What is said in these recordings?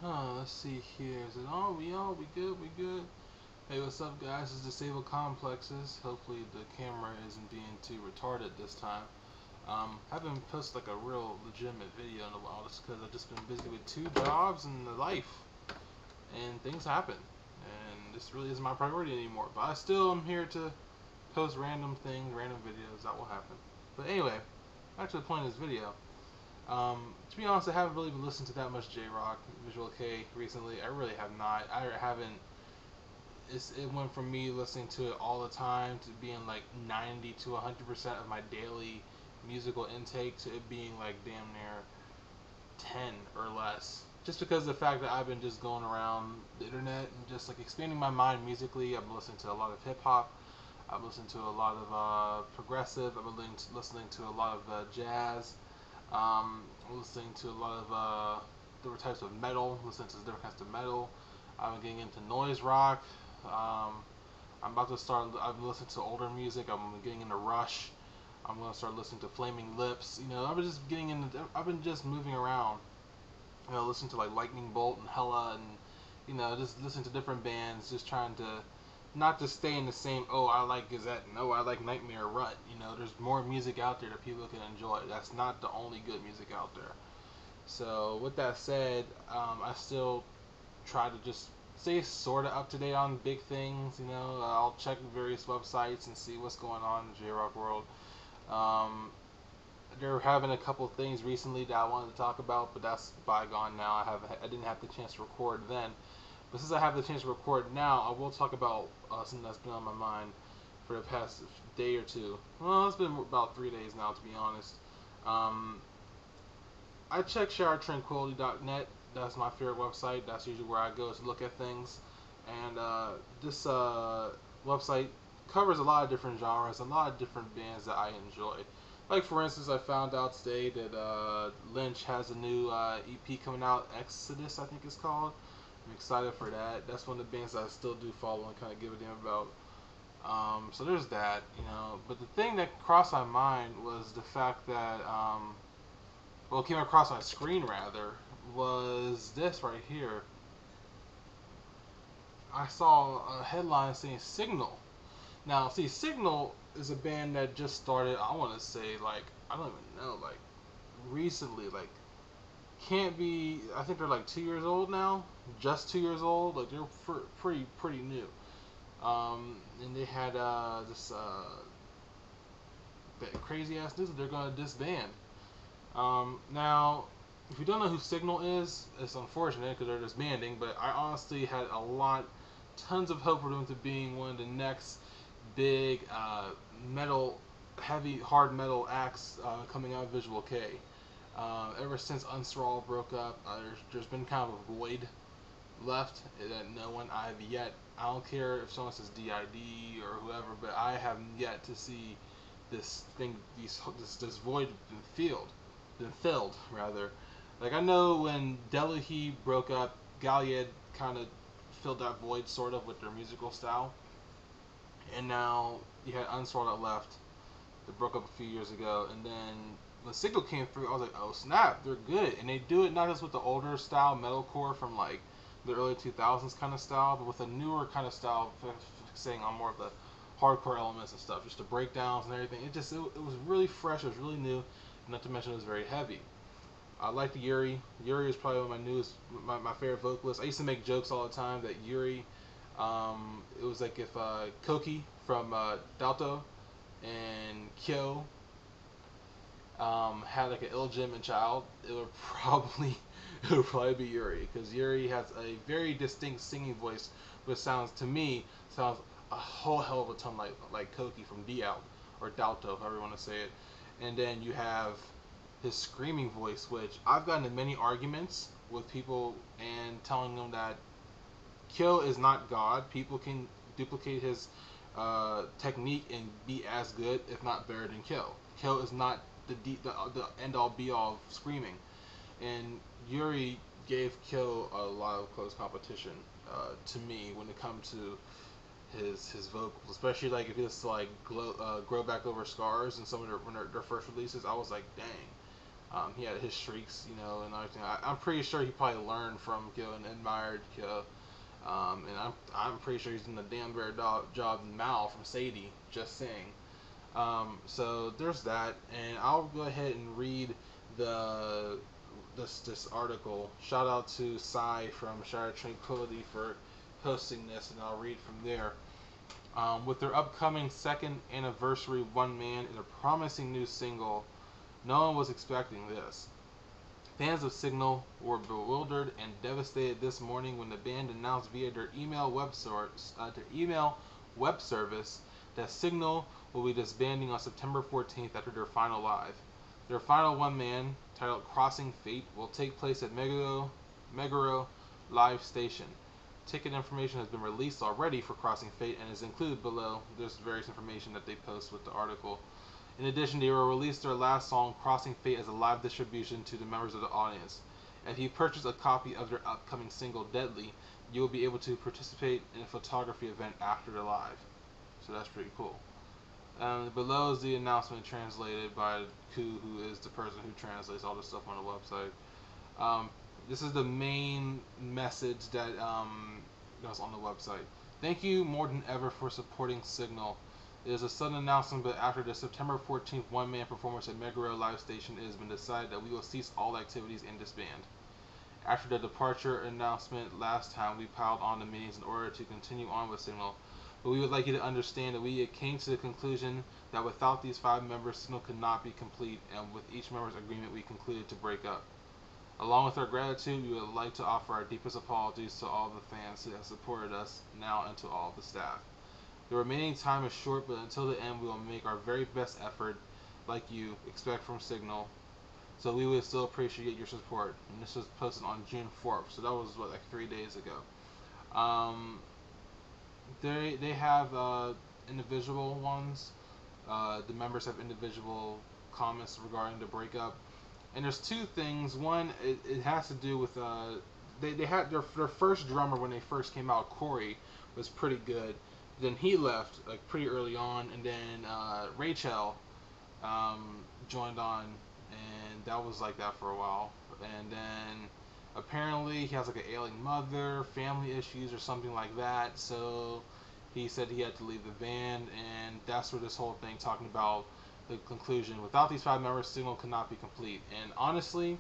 Let's see here. Is it on? We on? We good? We good? Hey, what's up, guys? It's Disabled Complexes. Hopefully, the camera isn't being too retarded this time. Haven't posted like a real legitimate video in a while just because I've just been busy with two jobs and the life, and things happen. And this really isn't my priority anymore. But I still am here to post random things, random videos. That will happen. But anyway, back to the point of this video. To be honest, I haven't really been listening to that much J-Rock, Visual K recently. I really have not. I haven't. It went from me listening to it all the time to being like 90 to 100% of my daily musical intake to it being like damn near 10 or less. Just because of the fact that I've been just going around the internet and just like expanding my mind musically. I've been listening to a lot of hip hop. I've listened to a lot of progressive. I've been listening to a lot of jazz. I'm listening to a lot of different types of metal, listening to different kinds of metal. I've been getting into noise rock. I'm about to start. I've been listening to older music. I'm getting into Rush. I'm gonna start listening to Flaming Lips. I've been just getting into. I've been just moving around. Listening to like Lightning Bolt and Hella, and just listening to different bands. Just trying to not just stay in the same. Oh, I like Gazette. No, I like Nightmare Rut. There's more music out there that people can enjoy. That's not the only good music out there. So with that said, I still try to just stay sort of up to date on big things. I'll check various websites and see what's going on in the J-Rock world. Um, they're having a couple things recently that I wanted to talk about, but that's bygone now. I didn't have the chance to record then, but since I have the chance to record now, I will talk about something that's been on my mind for the past day or two. Well, it's been about 3 days now, to be honest. Um, I check showertranquility.net. That's my favorite website. That's usually where I go to look at things. And this website covers a lot of different genres, a lot of different bands that I enjoy. Like, for instance, I found out today that Lynch has a new EP coming out, Exodus, I think it's called. I'm excited for that. That's one of the bands that I still do follow and kind of give a damn about. So there's that. But the thing that crossed my mind was the fact that came across my screen rather, was this right here. I saw a headline saying Signal. Now, see, Signal is a band that just started, I want to say, like, I don't even know, like, recently. Like, can't be, I think they're like 2 years old now. Just 2 years old. Like, they're pretty new. And they had this crazy ass news that they're going to disband. Now, if you don't know who Signal is, it's unfortunate because they're disbanding, but I honestly had tons of hope for them to being one of the next big metal, heavy, hard metal acts coming out of Visual K. Ever since Unsrawl broke up, there's been kind of a void left that no one I don't care if someone says DID or whoever, but I have yet to see this thing, this void been filled rather. Like, I know when Delahy broke up, Galliad kind of filled that void sort of with their musical style, and now you had Unsworn that left that broke up a few years ago, and then when Signal came through, I was like, oh snap, they're good, and they do it not just with the older style metalcore from like the early 2000s kind of style, but with a newer kind of style, focusing on more of the hardcore elements and stuff, just the breakdowns and everything. It was really fresh, it was really new, and not to mention it was very heavy. I liked Yuri. Yuri is probably one of my favorite vocalists. I used to make jokes all the time that Yuri, it was like if Koki from Dalto and Kyo had like an illegitimate child, it would probably be Yuri, because Yuri has a very distinct singing voice, which sounds a whole hell of a ton like Koki from D-Out or Dalto, however you want to say it. And then you have his screaming voice, which I've gotten in many arguments with people and telling them that Kyo is not God. People can duplicate his technique and be as good, if not better than Kyo. Kyo is not the end all be all of screaming, and Yuri gave Kyo a lot of close competition to me when it comes to his vocals, especially like if it's like grow back over scars and some of their first releases. I was like, dang, He had his streaks, you know, and everything. I'm pretty sure he probably learned from Kyo and admired Kyo. And I'm pretty sure he's doing a damn better job than Mal from Sadie, just saying. So there's that, and I'll go ahead and read this article. Shout out to Sai from Shattered Tranquility for posting this, and I'll read from there. With their upcoming second anniversary one man and a promising new single, no one was expecting this. Fans of Signal were bewildered and devastated this morning when the band announced via their email web service that Signal will be disbanding on September 14th after their final live. Their final one-man, titled Crossing Fate, will take place at Meguro Live Station. Ticket information has been released already for Crossing Fate and is included below. There's various information that they post with the article. In addition, they will release their last song, Crossing Fate, as a live distribution to the members of the audience. If you purchase a copy of their upcoming single, Deadly, you will be able to participate in a photography event after the live. So that's pretty cool. Below is the announcement translated by Ku, who is the person who translates all the stuff on the website. This is the main message that was on the website. Thank you more than ever for supporting Signal. It is a sudden announcement, but after the September 14th one-man performance at Meguro Live Station, it has been decided that we will cease all activities in disband. After the departure announcement last time, we piled on the meetings in order to continue on with Signal, but we would like you to understand that we came to the conclusion that without these 5 members, Signal could not be complete, and with each member's agreement, we concluded to break up. Along with our gratitude, we would like to offer our deepest apologies to all the fans who have supported us now and to all the staff. The remaining time is short, but until the end, we will make our very best effort, like you expect from Signal. So we would still appreciate your support. And this was posted on June 4th, so that was like 3 days ago. They have individual ones. The members have individual comments regarding the breakup. And there's 2 things. One, it has to do with they had their first drummer when they first came out, Corey, was pretty good. Then he left like pretty early on, and then Rachel joined on, and that was like that for a while. And then apparently he has like an ailing mother, family issues or something like that, so he said he had to leave the band, and that's where this whole thing talking about the conclusion. Without these 5 members, Signal could not be complete. And honestly,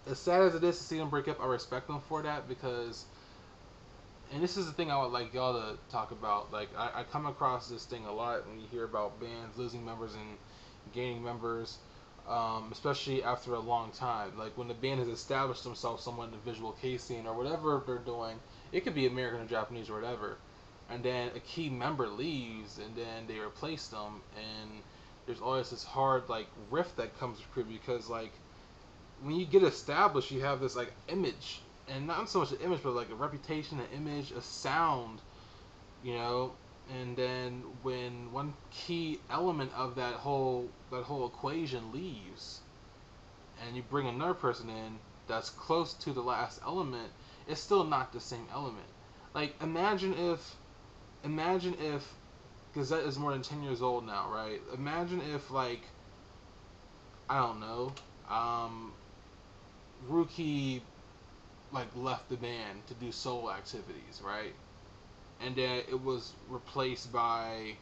as sad as it is to see them break up, I respect them for that, because, and this is the thing I would like y'all to talk about. Like, I come across this thing a lot when you hear about bands losing members and gaining members, especially after a long time. Like, when the band has established themselves somewhat in the visual casing or whatever they're doing, it could be American or Japanese or whatever, and then a key member leaves, and then they replace them, and there's always this hard, like, rift that comes through, because, like, when you get established, you have this, like, image, and not so much an image, but like a reputation, an image, a sound, you know. And then when one key element of that whole equation leaves, and you bring another person in that's close to the last element, it's still not the same element. Like, imagine if Gazette is more than 10 years old now, right? Imagine if, like, I don't know, Rookie, like, left the band to do solo activities, right? And then it was replaced by,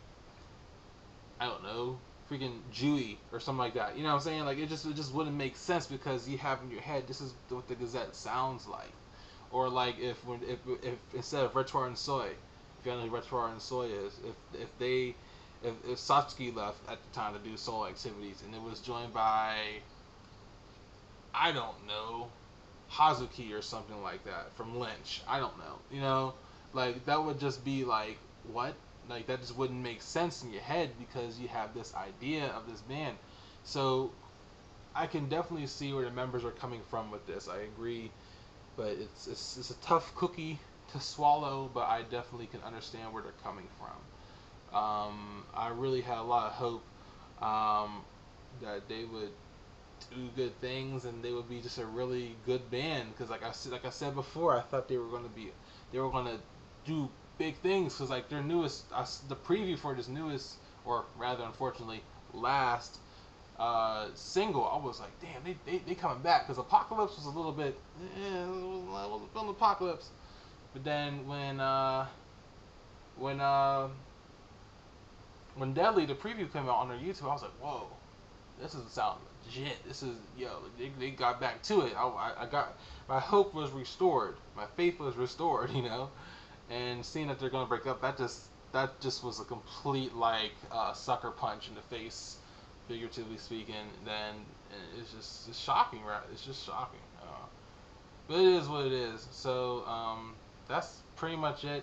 I don't know, freaking Dewey or something like that. You know what I'm saying? Like, it just wouldn't make sense, because you have in your head, this is what the Gazette sounds like. Or like if instead of Retroir and Soy, if you know who Retroir and Soy is, if Satsuki left at the time to do solo activities, and it was joined by, I don't know, Hazuki or something like that from Lynch. I don't know. You know, like, that would just be like, what? Like, that just wouldn't make sense in your head, because you have this idea of this band. So I can definitely see where the members are coming from with this. I agree, but it's a tough cookie to swallow. But I definitely can understand where they're coming from. I really had a lot of hope that they would do good things, and they would be just a really good band, because like I said before, I thought they were going to do big things, because like their newest, the preview for this newest, or rather unfortunately last single, I was like, damn, they coming back, because Apocalypse was a little bit, I wasn't feeling Apocalypse. But then when when Deadly, the preview came out on their YouTube, I was like, whoa, this doesn't sound legit. This is, they got back to it. I got, my hope was restored, my faith was restored, and seeing that they're gonna break up, that just was a complete like sucker punch in the face, figuratively speaking. Then it's shocking, right? It's just shocking. But it is what it is. So that's pretty much it.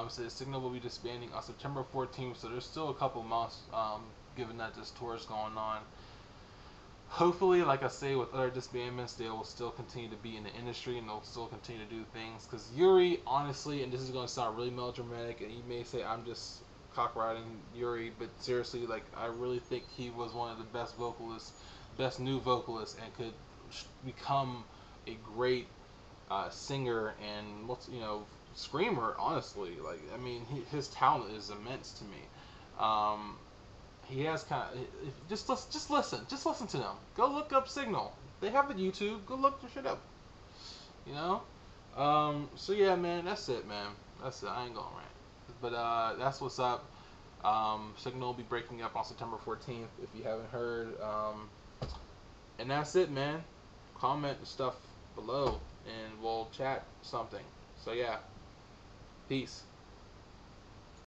So the Signal will be disbanding on September 14th. So there's still a couple months, given that this tour is going on. Hopefully, like I say, with other disbandments, they will still continue to be in the industry and they'll still continue to do things. Because Yuri, honestly, and this is going to sound really melodramatic, and you may say I'm just cock riding Yuri, but seriously, like, I really think he was one of the best vocalists, best new vocalists, and could become a great singer and screamer. Honestly, like, I mean, his talent is immense to me. He has kind of just listen to them. Go look up Signal. They have a YouTube. Go look their shit up. So yeah, man, that's it, man. That's it. I ain't gonna rant, but that's what's up. Signal will be breaking up on September 14th, if you haven't heard. And that's it, man. Comment stuff below, and we'll chat something. So yeah, peace.